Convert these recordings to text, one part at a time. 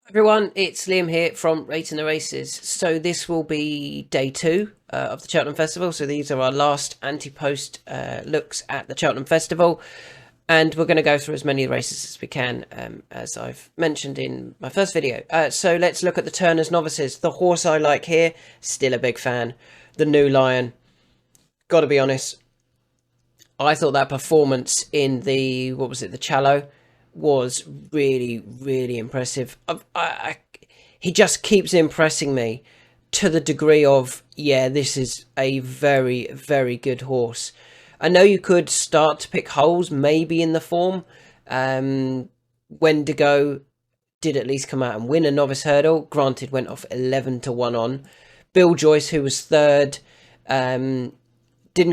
Everyone, it's Liam here from Rating the Races. So this will be day two of the Cheltenham Festival. So these are our last Ante-Post looks at the Cheltenham Festival. And we're going to go through as many races as we can, as I've mentioned in my first video. So let's look at the Turners Novices. The horse I like here, still a big fan. The New Lion. Got to be honest, I thought that performance in the, the Challow was really, really impressive. He just keeps impressing me to the degree of, yeah, this is a very, very good horse. I know you could start to pick holes maybe in the form. Wendigo did at least come out and win a novice hurdle. Granted, went off 11-1 on. Bill Joyce, who was third, didn't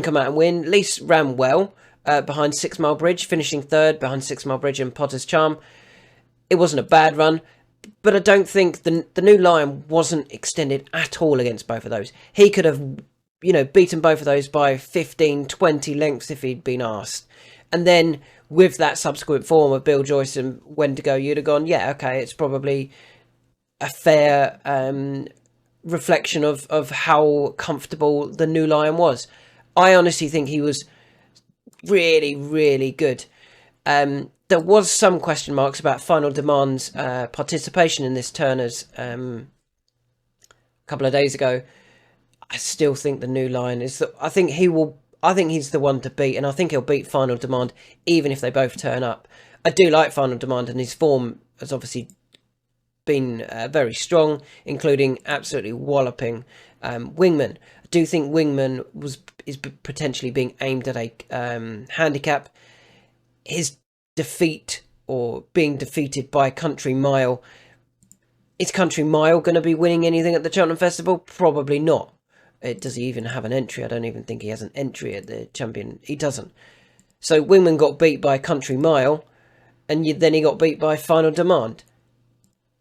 come out and win. At least ran well behind 6 Mile Bridge, finishing third behind 6 Mile Bridge and Potter's Charm. It wasn't a bad run, but I don't think the New Lion wasn't extended at all against both of those. He could have, beaten both of those by 15, 20 lengths if he'd been asked. And then with that subsequent form of Bill Joyce and Wendigo, you'd have gone, yeah, okay, it's probably a fair reflection of how comfortable the New Lion was. I honestly think he was really, really good. There was some question marks about Final Demand's participation in this Turners a couple of days ago. I still think the New Lion is I think he's the one to beat, and I think he'll beat Final Demand even if they both turn up. I do like Final Demand, and his form has obviously been very strong, including absolutely walloping Wingman. I do think Wingman is potentially being aimed at a handicap. His defeat, or being defeated by Country Mile, is Country Mile going to be winning anything at the Cheltenham Festival? Probably not. Does he even have an entry? I don't even think he has an entry at the champion. He doesn't. So Wingman got beat by Country Mile, and then he got beat by Final Demand.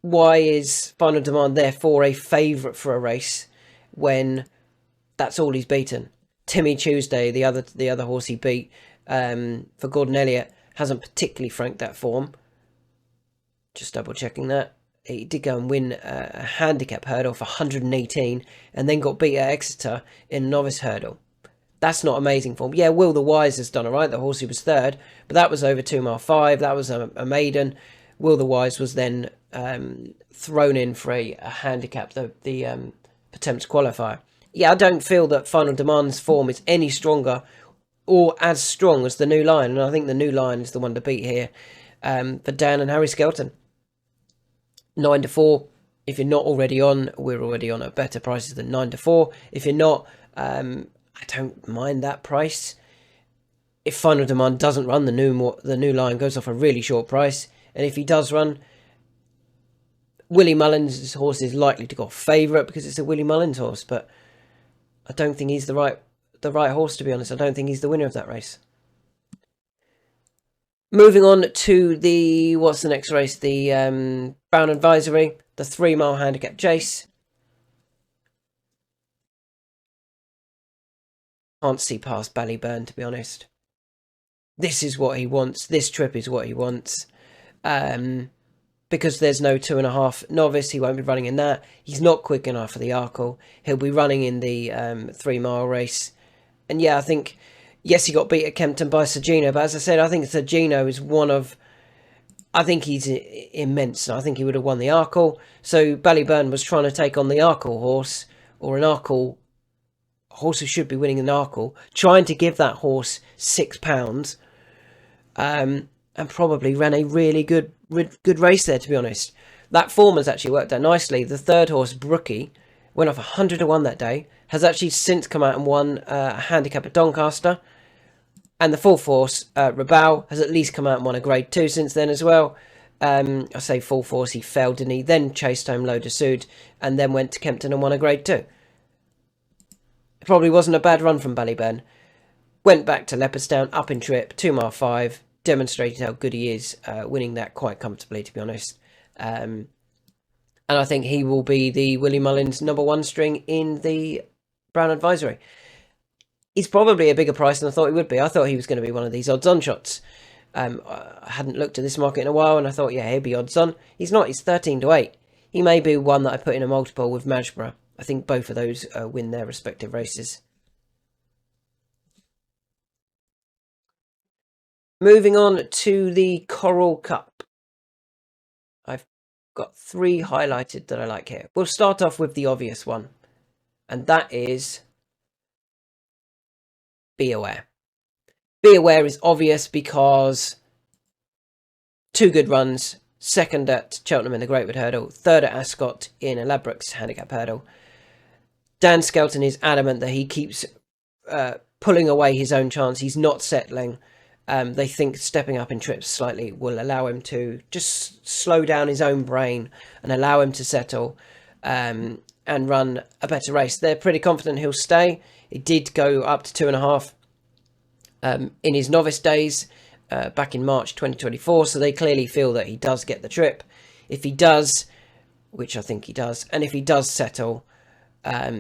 Why is Final Demand therefore a favourite for a race when that's all he's beaten? Timmy Tuesday, the other horse he beat for Gordon Elliott, hasn't particularly franked that form. Just double checking that. He did go and win a handicap hurdle for 118 and then got beat at Exeter in a novice hurdle. That's not amazing form. Yeah, Will the Wise has done all right. The horse who was third, but that was over 2 mile 5. That was a maiden. Will the Wise was then thrown in for a handicap, the Potemps qualifier. Yeah, I don't feel that Final Demand's form is any stronger or as strong as the New Lion, and I think the New Lion is the one to beat here for Dan and Harry Skelton. 9-4. If you're not already on, we're already on at better prices than 9-4. If you're not, I don't mind that price. If Final Demand doesn't run, the New Lion goes off a really short price, and if he does run, Willie Mullins' horse is likely to go favourite because it's a Willie Mullins horse, but I don't think he's the right horse, to be honest. I don't think he's the winner of that race. Moving on to what's the next race? The Brown Advisory, the 3 mile handicap chase. Can't see past Ballyburn, to be honest. This is what he wants. This trip is what he wants. Because there's no 2.5 novice, he won't be running in that. He's not quick enough for the Arkle. He'll be running in the 3 mile race. And yeah, I think, yes, he got beat at Kempton by Sergino, but as I said, I think Sergino is I think he's immense. I think he would have won the Arkle. So Ballyburn was trying to take on the Arkle horse, or an Arkle horse who should be winning an Arkle, trying to give that horse £6, and probably ran a really good race there, to be honest. That form has actually worked out nicely. The third horse, Brookie, went off 100-1 that day, has actually since come out and won a handicap at Doncaster. And the fourth horse, Rabaul, has at least come out and won a grade 2 since then as well. I say full force, he failed, didn't he? Then chased home Low de Sud and then went to Kempton and won a grade 2. It probably wasn't a bad run from Ballyburn. Went back to Leopardstown, up in trip, 2 mile 5, demonstrated how good he is, winning that quite comfortably, to be honest. And I think he will be the Willie Mullins #1 string in the Brown Advisory. He's probably a bigger price than I thought he would be. I thought he was going to be one of these odds-on shots. I hadn't looked at this market in a while, and I thought, yeah, he'll be odds-on. He's not. He's 13-8. he may be one that I put in a multiple with Majborough. I think both of those win their respective races. Moving on to the Coral Cup. I've got 3 highlighted that I like here. We'll start off with the obvious one, and that is Be Aware. Be Aware is obvious because 2 good runs, second at Cheltenham in the Greatwood Hurdle, third at Ascot in a Ladbrokes handicap hurdle. Dan Skelton is adamant that he keeps pulling away his own chance. He's not settling. They think stepping up in trips slightly will allow him to just slow down his own brain and allow him to settle and run a better race. They're pretty confident he'll stay. He did go up to 2.5 in his novice days back in March 2024, so they clearly feel that he does get the trip. If he does, which I think he does, and if he does settle,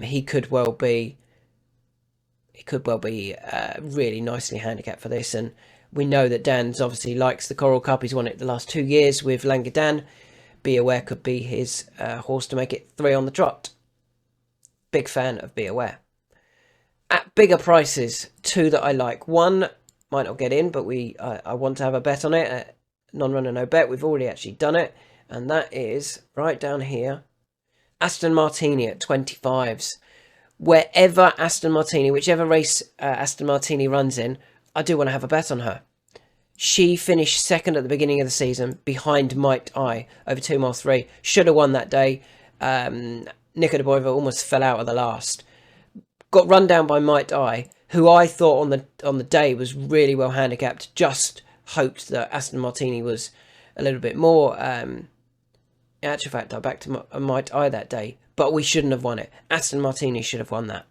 he could well be really nicely handicapped for this. And we know that Dan's obviously likes the Coral Cup. He's won it the last 2 years with Languedan. Be Aware could be his horse to make it 3 on the trot. Big fan of Be Aware. At bigger prices, 2 that I like. One might not get in, but I want to have a bet on it. Non-runner, no bet. We've already actually done it. And that is right down here. Aston Martini at 25s. Wherever Aston Martini, whichever race Aston Martini runs in, I do want to have a bet on her. She finished second at the beginning of the season behind Might I over 2 miles 3. Should have won that day. Nico de Boiva almost fell out of the last. Got run down by Might I, who I thought on the day was really well handicapped. Just hoped that Aston Martini was a little bit more. In actual fact, I backed Might I that day, but we shouldn't have won it. Aston Martini should have won that.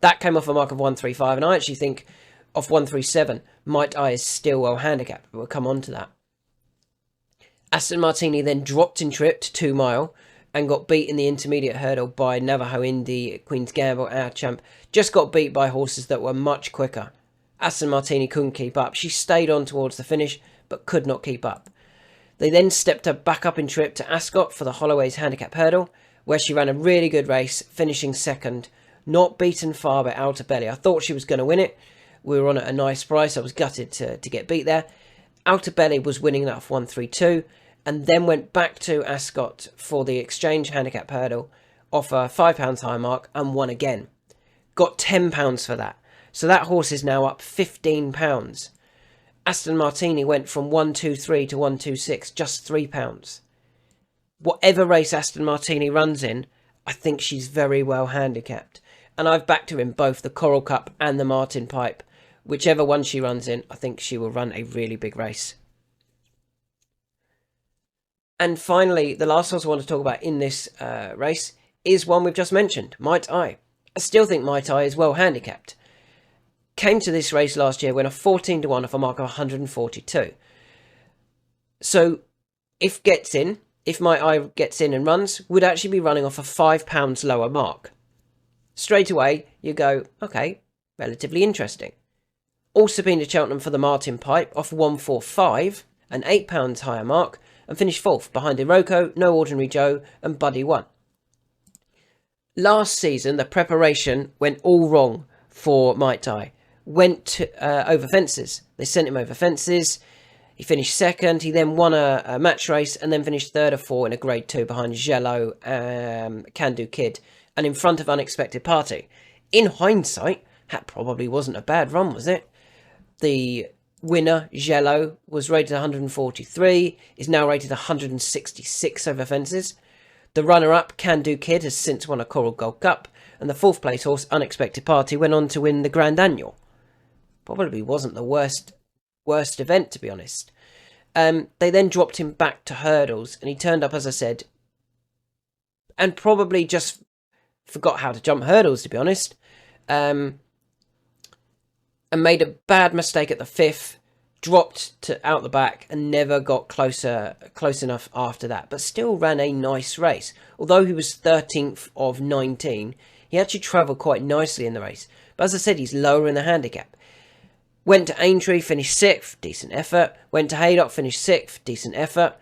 That came off a mark of 135, and I actually think off 137, Might I is still well handicapped, but we'll come on to that. Aston Martini then dropped in trip to 2 mile and got beat in the intermediate hurdle by Navajo Indy, Queen's Gamble, our champ. Just got beat by horses that were much quicker. Aston Martini couldn't keep up. She stayed on towards the finish, but could not keep up. They then stepped her back up in trip to Ascot for the Holloway's handicap hurdle, where she ran a really good race, finishing second, not beaten far by Ante-Post. I thought she was going to win it. We were on at a nice price. I was gutted to get beat there. Ante-Post was winning that off 132, and then went back to Ascot for the Exchange handicap hurdle, off a £5 high mark, and won again. Got £10 for that. So that horse is now up £15. Aston Martini went from 123 to 126, just £3. Whatever race Aston Martini runs in, I think she's very well handicapped. And I've backed her in both the Coral Cup and the Martin Pipe. Whichever one she runs in, I think she will run a really big race. And finally, the last horse I want to talk about in this race is one we've just mentioned, Might I. I still think Might I is well handicapped. Came to this race last year when a 14-1 off a mark of 142. So if Might I gets in and runs, would actually be running off a £5 lower mark. Straight away, you go, okay, relatively interesting. Also been to Cheltenham for the Martin Pipe off 145, an £8 higher mark, and finished 4th behind Iroko, No Ordinary Joe, and Buddy 1. Last season, the preparation went all wrong for Might I. Went over fences. They sent him over fences. He finished second. He then won a match race and then finished 3rd of 4 in a Grade 2 behind Jello, Can Do Kid, and in front of Unexpected Party. In hindsight, that probably wasn't a bad run, was it? The winner, Jello, was rated 143, is now rated 166 over fences. The runner-up, Can Do Kid, has since won a Coral Gold Cup, and the 4th place horse, Unexpected Party, went on to win the Grand Annual. Probably wasn't the worst event, to be honest. They then dropped him back to hurdles, and he turned up, as I said, and probably just forgot how to jump hurdles, to be honest. And made a bad mistake at the 5th, dropped out the back, and never got close enough after that. But still ran a nice race. Although he was 13th of 19, he actually travelled quite nicely in the race. But as I said, he's lower in the handicap. Went to Aintree, finished 6th, decent effort. Went to Haydock, finished 6th, decent effort.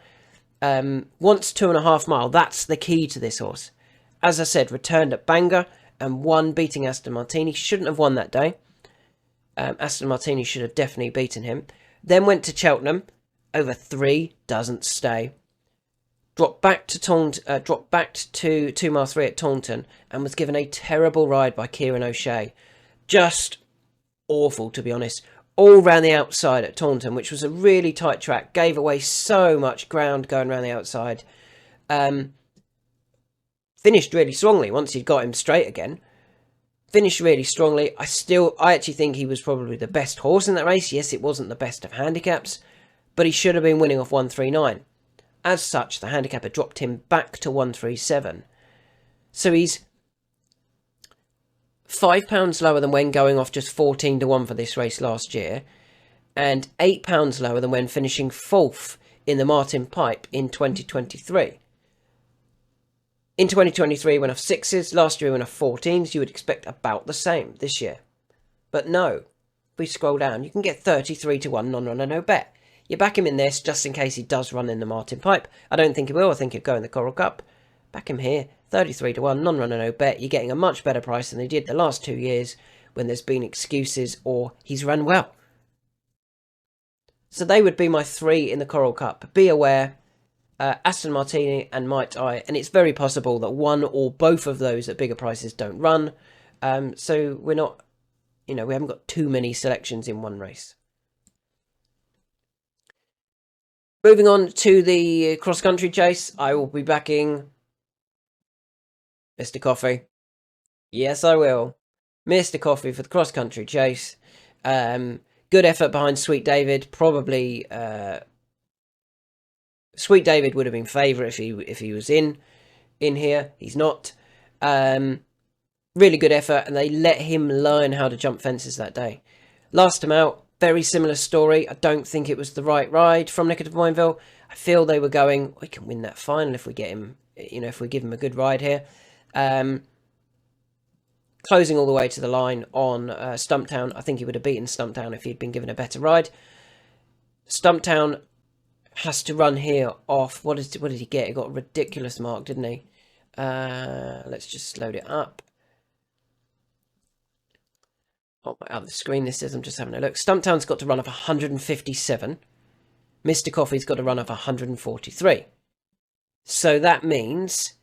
Wants 2.5 mile. That's the key to this horse. As I said, returned at Bangor and won, beating Aston Martini. Shouldn't have won that day. Aston Martini should have definitely beaten him. Then went to Cheltenham. Over 3, doesn't stay. Dropped back to 2 mile 3 at Taunton and was given a terrible ride by Kieran O'Shea. Just awful, to be honest. All round the outside at Taunton, which was a really tight track. Gave away so much ground going around the outside. Finished really strongly once he'd got him straight again. Finished really strongly. I actually think he was probably the best horse in that race. Yes, it wasn't the best of handicaps, but he should have been winning off 139. As such, the handicapper dropped him back to 137. So he's £5 lower than when going off just 14 to 1 for this race last year, and £8 lower than when finishing 4th in the Martin Pipe in 2023. In 2023, went off 6s. Last year, went off 14s. You would expect about the same this year. But no. If we scroll down, you can get 33 to 1 non-runner, no bet. You back him in this just in case he does run in the Martin Pipe. I don't think he will. I think he'll go in the Coral Cup. Back him here, 33 to 1, non-runner, no bet. You're getting a much better price than they did the last 2 years when there's been excuses or he's run well. So they would be my 3 in the Coral Cup. Be aware, Aston Martini and Might Eye, and it's very possible that one or both of those at bigger prices don't run. So we're not, we haven't got too many selections in one race. Moving on to the cross-country chase, I will be backing Mr. Coffee. Yes, I will. Mr. Coffee for the cross-country chase. Good effort behind Sweet David. Probably Sweet David would have been favourite if he was in here. He's not. Really good effort, and they let him learn how to jump fences that day. Last time out, very similar story. I don't think it was the right ride from Nickett of Moinville. I feel they were going, we can win that final if we get him, if we give him a good ride here. Closing all the way to the line on Stumptown. I think he would have beaten Stumptown if he'd been given a better ride. Stumptown has to run here off. What did he get? He got a ridiculous mark, didn't he? Let's just load it up. Oh, my other screen this is. I'm just having a look. Stumptown's got to run off 157. Mr. Coffee's got to run off 143. So that means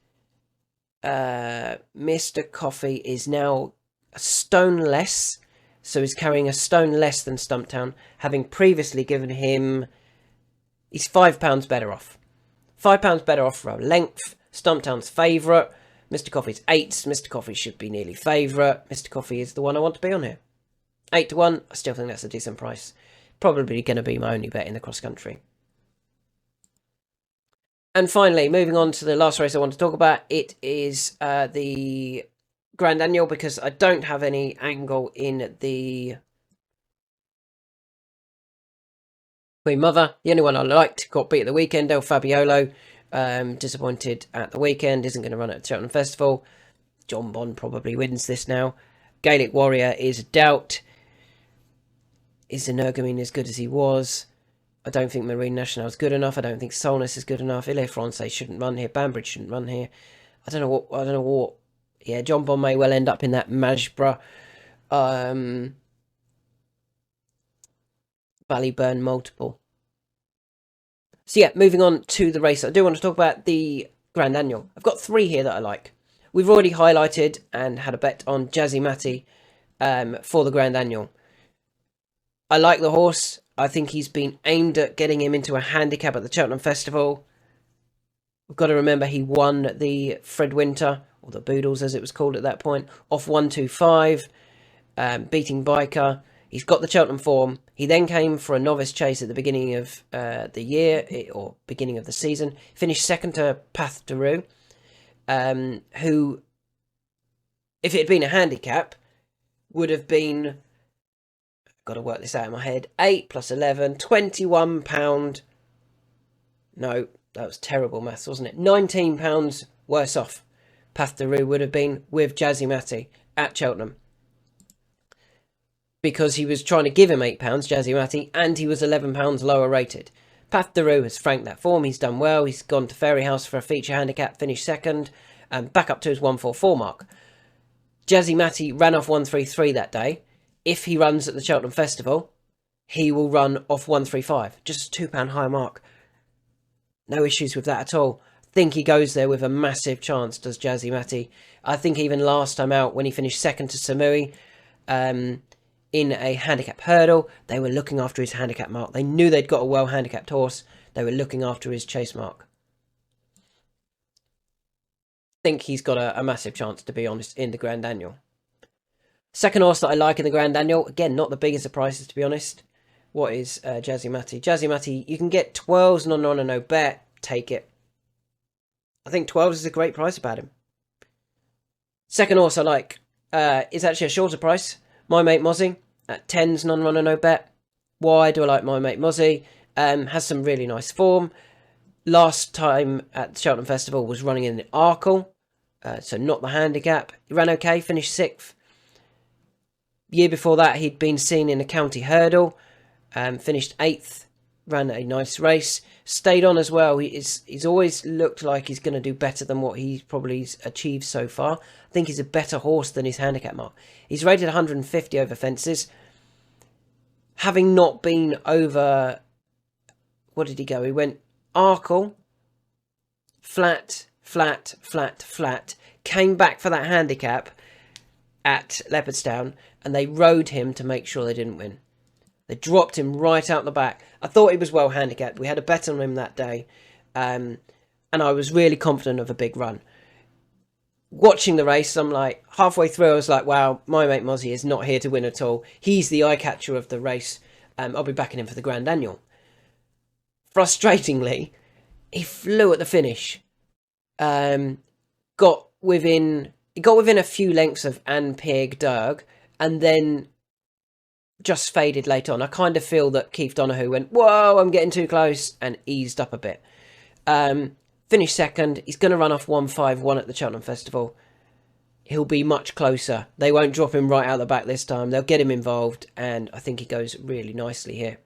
Mr. Coffee is now a stone less. So he's carrying a stone less than Stumptown, having previously given him... He's £5 better off. £5 better off for a length. Stumptown's favourite. Mr. Coffee's 8s. Mr. Coffee should be nearly favourite. Mr. Coffee is the one I want to be on here. 8 to 1. I still think that's a decent price. Probably going to be my only bet in the cross country. And finally, moving on to the last race I want to talk about. It is the Grand Annual, because I don't have any angle in the Queen Mother. The only one I liked got beat at the weekend, El Fabiolo. Disappointed at the weekend, isn't going to run at the Cheltenham Festival. John Bond probably wins this now. Gaelic Warrior is a doubt. Is Energumene as good as he was? I don't think Marine National is good enough. I don't think Solness is good enough. Ile Francais shouldn't run here. Banbridge shouldn't run here. I don't know what. Yeah, John Bond may well end up in that Majbra. Ballyburn multiple. So yeah, moving on to the race. I do want to talk about the Grand Annual. I've got 3 here that I like. We've already highlighted and had a bet on Jazzy Matty for the Grand Annual. I like the horse. I think he's been aimed at getting him into a handicap at the Cheltenham Festival. We've got to remember he won the Fred Winter, or the Boodles as it was called at that point, off 125, beating Biker. He's got the Cheltenham form. He then came for a novice chase at the beginning of the year, or beginning of the season. Finished second to Path de Rue, who, if it had been a handicap, would have been... Got to work this out in my head. 8 plus 11, £21. No, that was terrible maths, wasn't it? £19 worse off. Path de Rue would have been with Jazzy Matty at Cheltenham, because he was trying to give him £8, Jazzy Matty, and he was £11 lower rated. Path Daru has franked that form. He's done well. He's gone to Fairyhouse for a feature handicap, finished second, and back up to his 144 mark. Jazzy Matty ran off 133 that day. If he runs at the Cheltenham Festival, he will run off 135, just a £2 higher mark. No issues with that at all. I think he goes there with a massive chance, does Jazzy Matty. I think even last time out, when he finished second to Samui in a handicap hurdle, they were looking after his handicap mark. They knew they'd got a well-handicapped horse. They were looking after his chase mark. I think he's got a massive chance, to be honest, in the Grand Annual. Second horse that I like in the Grand Annual, again, not the biggest of prices, to be honest. What is Jazzy Matty? Jazzy Matty, you can get 12s, non-run and no bet. Take it. I think 12s is a great price about him. Second horse I like is actually a shorter price. My Mate Mozzie at 10s, non-run and no bet. Why do I like My Mate Mozzie? Has some really nice form. Last time at the Cheltenham Festival was running in the Arkle, so not the handicap. He ran okay, finished 6th. Year before that, he'd been seen in a county hurdle, finished 8th, ran a nice race, stayed on as well. He's always looked like he's going to do better than what he's probably achieved so far. I think he's a better horse than his handicap mark. He's rated 150 over fences. Having not been over, what did he go? He went Arkle, flat, flat, flat, flat, came back for that handicap at Leopardstown, and they rode him to make sure they didn't win. They dropped him right out the back. I thought he was well handicapped. We had a bet on him that day, and I was really confident of a big run. Watching the race, I'm like, halfway through, I was like, wow, My Mate Mozzie is not here to win at all. He's the eye-catcher of the race. I'll be backing him for the Grand Annual. Frustratingly, he flew at the finish. Got within a few lengths of Anne-Peg Derg, and then just faded late on. I kind of feel that Keith Donoghue went, whoa, I'm getting too close, and eased up a bit. Finished second. He's going to run off 151 at the Cheltenham Festival. He'll be much closer. They won't drop him right out the back this time. They'll get him involved, and I think he goes really nicely here.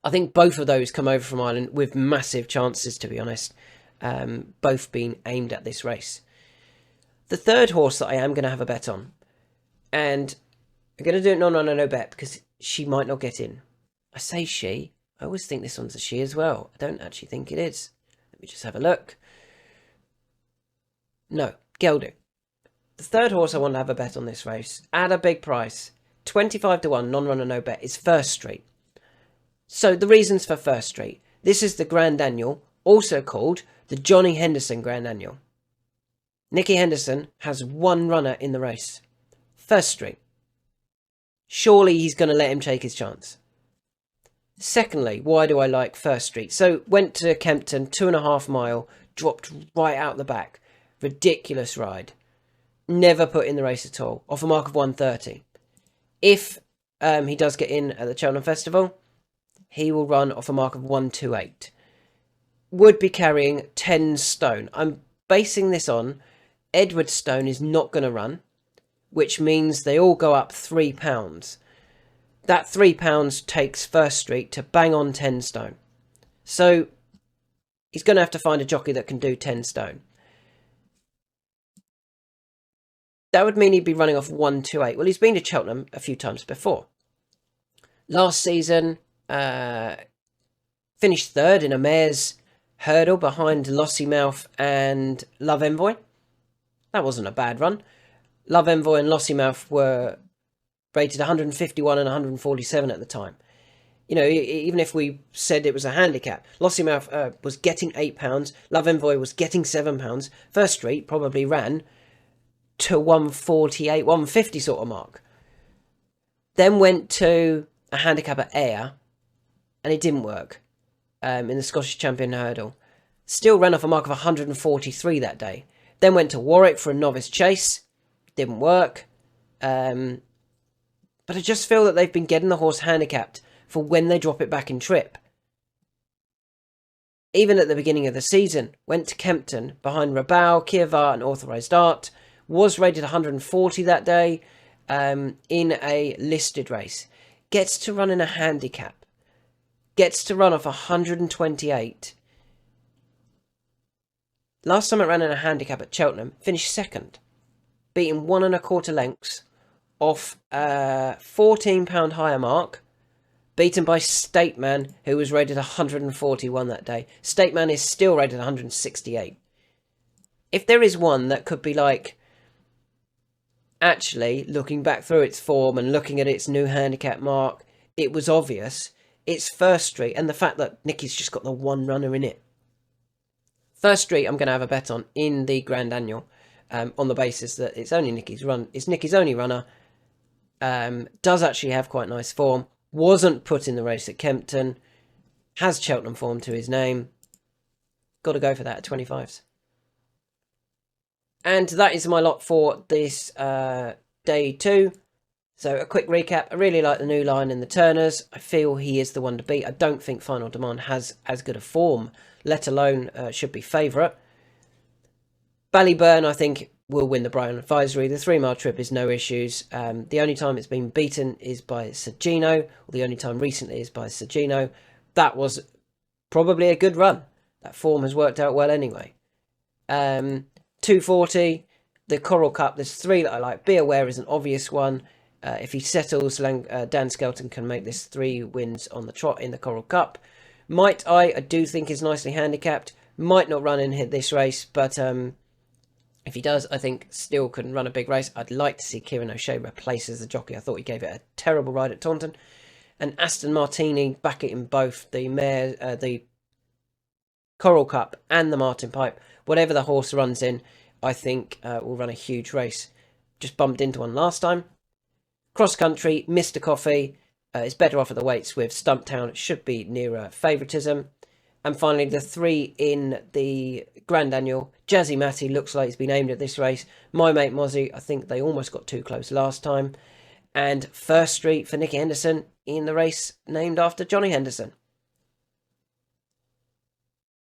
I think both of those come over from Ireland with massive chances, to be honest. Both being aimed at this race. The third horse that I am going to have a bet on, and I'm going to do it non-run and no bet because she might not get in. I say she. I always think this one's a she as well. I don't actually think it is. Let me just have a look. No, Geldu. The third horse I want to have a bet on this race, at a big price, 25 to 1, non-run and no bet, is First Street. So the reasons for First Street. This is the Grand Annual, also called the Johnny Henderson Grand Annual. Nicky Henderson has one runner in the race. First Street. Surely he's going to let him take his chance. Secondly, why do I like First Street? So, went to Kempton, 2.5 mile, dropped right out the back. Ridiculous ride. Never put in the race at all. Off a mark of 130. If he does get in at the Cheltenham Festival, he will run off a mark of 128. Would be carrying 10 stone. I'm basing this on Edward Stone is not going to run, which means they all go up £3. That £3 takes First Street to bang on 10 stone. So he's going to have to find a jockey that can do 10 stone. That would mean he'd be running off 128. Well, he's been to Cheltenham a few times before. Last season, finished third in a mare's hurdle behind Lossiemouth and Love Envoy. That wasn't a bad run. Love Envoy and Lossiemouth were rated 151 and 147 at the time. You know, even if we said it was a handicap, Lossiemouth was getting £8, Love Envoy was getting £7. First Street probably ran to 148, 150 sort of mark. Then went to a handicap at Ayr, and it didn't work in the Scottish Champion Hurdle. Still ran off a mark of 143 that day. Then went to Warwick for a novice chase. Didn't work. But I just feel that they've been getting the horse handicapped for when they drop it back in trip. Even at the beginning of the season, went to Kempton behind Rabau, Kievar and Authorised Art. Was rated 140 that day in a listed race. Gets to run in a handicap. Gets to run off 128. Last time it ran in a handicap at Cheltenham, finished second, beating 1.25 lengths off a £14 higher mark, beaten by Stateman, who was rated 141 that day. Stateman is still rated 168. If there is one that could be like, actually, looking back through its form and looking at its new handicap mark, it was obvious. It's First Street, and the fact that Nicky's just got the one runner in it. First Street, I'm going to have a bet on in the Grand Annual, on the basis that it's only Nicky's run. It's Nicky's only runner. Does actually have quite nice form. Wasn't put in the race at Kempton. Has Cheltenham form to his name. Got to go for that at 25s. And that is my lot for this day 2. So a quick recap. I really like the new line in the Turners. I feel he is the one to beat. I don't think Final Demand has as good a form, let alone should be favourite. Ballyburn, I think, will win the Brighton Advisory. The 3 mile trip is no issues. The only time it's been beaten is by Sagino, or the only time recently is by Sagino. That was probably a good run. That form has worked out well anyway. 240, the Coral Cup. There's 3 that I like. Be Aware is an obvious one. If he settles, Dan Skelton can make this 3 wins on the trot in the Coral Cup. Might I do think is nicely handicapped. Might not run in this race, but if he does, I think still couldn't run a big race. I'd like to see Kieran O'Shea replace as the jockey. I thought he gave it a terrible ride at Taunton. And Aston Martini back it in both the the Coral Cup and the Martin Pipe. Whatever the horse runs in, I think will run a huge race. Just bumped into one last time. Cross country, Mr. Coffee is better off at the weights with Stumptown. It should be nearer favouritism. And finally, the 3 in the Grand Annual. Jazzy Matty looks like he's been aimed at this race. My Mate Mozzie, I think they almost got too close last time. And First Street for Nicky Henderson in the race named after Johnny Henderson.